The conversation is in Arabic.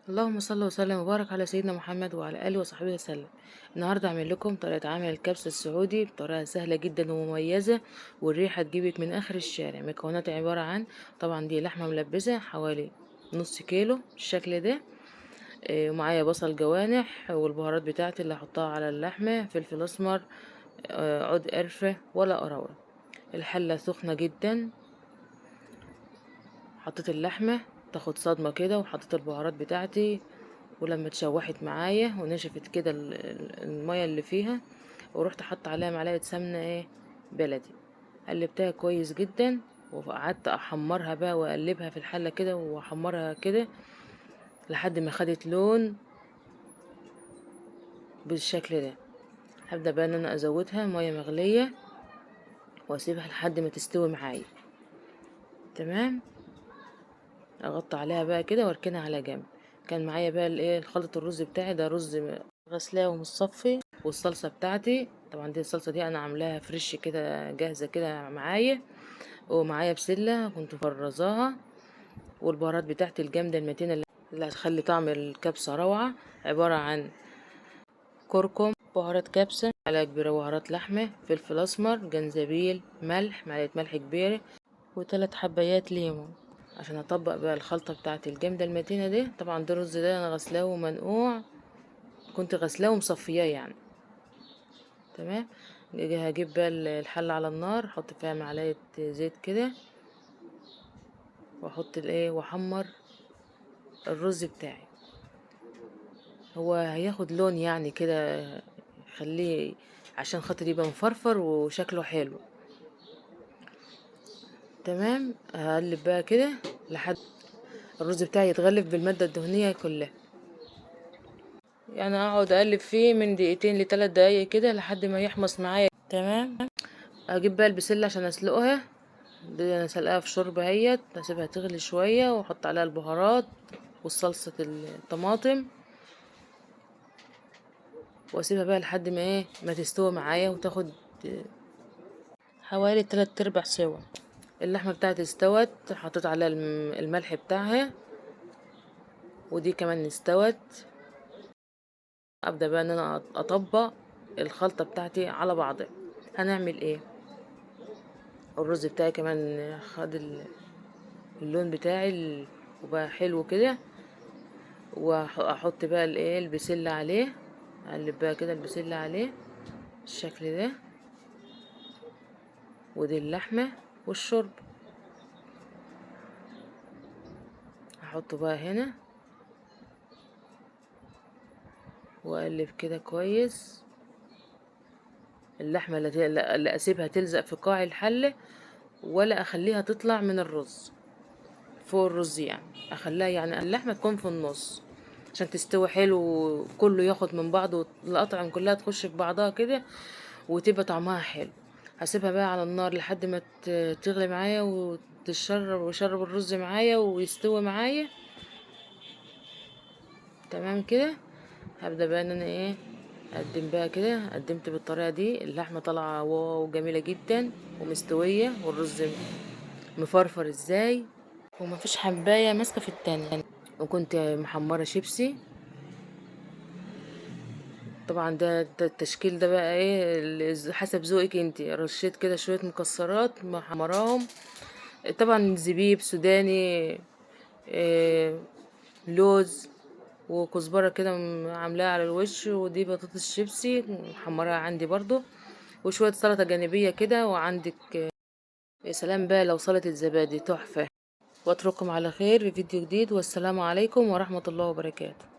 اللهم صل وسلم وبارك على سيدنا محمد وعلى اله وصحبه وسلم. النهارده اعمل لكم طريقه عمل الكبسه السعودي بطريقه سهله جدا ومميزه، والريحه تجيبك من اخر الشارع. مكونات عباره عن، طبعا دي لحمه ملبسه حوالي نص كيلو بالشكل ده. ومعايا بصل جوانح، والبهارات بتاعتي اللي هحطها على اللحمه: فلفل اسمر، عود قرفه ولا قراوه. الحله سخنه جدا. حطيت اللحمه تاخد صدمه كده، وحطيت البهارات بتاعتي، ولما اتشوحت معايا ونشفت كده المية اللي فيها، ورحت حط عليها معلقة سمنة بلدي. قلبتها كويس جدا، وقعدت احمرها بقى واقلبها في الحلة كده واحمرها كده لحد ما خدت لون بالشكل ده. هبدأ بقى ان انا ازودها مية مغلية واسيبها لحد ما تستوي معايا. تمام. اغطي عليها بقى كده واركنها على جنب. كان معايا بقى الخلطة الرز بتاعي ده، رز غسلاه ومصفي، والصلصة بتاعتي طبعا دي الصلصة دي انا عاملاها فريش كده جاهزة كده معايا. ومعايا بسلة كنت مفرزاها، والبهارات بتاعتي الجامدة المتينة اللي هتخلي طعم الكبسة روعة، عبارة عن كركم، بهارات كبسة، معلقة كبيرة بهارات لحمة، فلفل اسمر، جنزبيل، ملح، معلقة ملح كبيرة، وثلاث حبايات ليمون عشان اطبق بقى الخلطة بتاعتي الجامدة المتينة دي. طبعا ده الرز ده انا غسلاه ومنقوع، كنت غسلاه ومصفياه يعني. تمام. هجيب بقى الحلة على النار، احط فيها معلقة زيت كده، واحط واحمر الرز بتاعي. هو هياخد لون يعني كده، خليه عشان خاطر يبقى مفرفر وشكله حلو. تمام. هقلب بقى كده لحد الرز بتاعي يتغلف بالمادة الدهنية كلها، يعني اقعد اقلب فيه من دقيقتين لثلاث دقايق كده لحد ما يحمص معايا. تمام. اجيب بقى البسلة عشان اسلقها. دي انا سلقاها في شوربة اهيت، اسيبها تغلي شوية واحط عليها البهارات والصلصة الطماطم، واسيبها بقى لحد ما ما تستوي معايا وتاخد حوالي 3/4 سوا. اللحمة بتاعتي استوت، حطيت عليها الملح بتاعها، ودي كمان استوت. ابدا بقى ان انا اطبق الخلطة بتاعتي على بعضها. هنعمل الرز بتاعي كمان خد اللون بتاعي وبقى حلو كده، واحط بقى البسلة عليه. اقلب بقى كده البسلة عليه بالشكل ده، ودي اللحمة والشرب هحطه بقى هنا، واقلب كده كويس. اللحمة اللي اسيبها تلزق في قاع الحلة، ولا اخليها تطلع من الرز فوق الرز، يعني اخليها يعني اللحمة تكون في النص عشان تستوي حلو وكله ياخد من بعضه، والاطعم كلها تخش في بعضها كده وتبقى طعمها حلو. هسيبها بقى على النار لحد ما تغلي معايا وتشرب ويشرب الرز معايا ويستوي معايا. تمام كده. هبدأ بقى ان انا اقدم بقى كده. قدمت بالطريقة دي، اللحمة طالعة واو جميلة جدا ومستوية، والرز مفرفر ازاي، ومفيش حباية ماسكة في التانية. وكنت محمرة شيبسي. طبعا ده التشكيل ده بقى حسب ذوقك انتي. رشيت كده شوية مكسرات محمراهم، طبعا زبيب سوداني، إيه، لوز، وكزبرة كده عاملاها على الوش. ودي بطاطس شيبسي محمراها عندي برضو، وشوية سلطة جانبية كده. وعندك يا سلام بقى لو سلطة الزبادي تحفة. واترككم على خير في فيديو جديد، والسلام عليكم ورحمة الله وبركاته.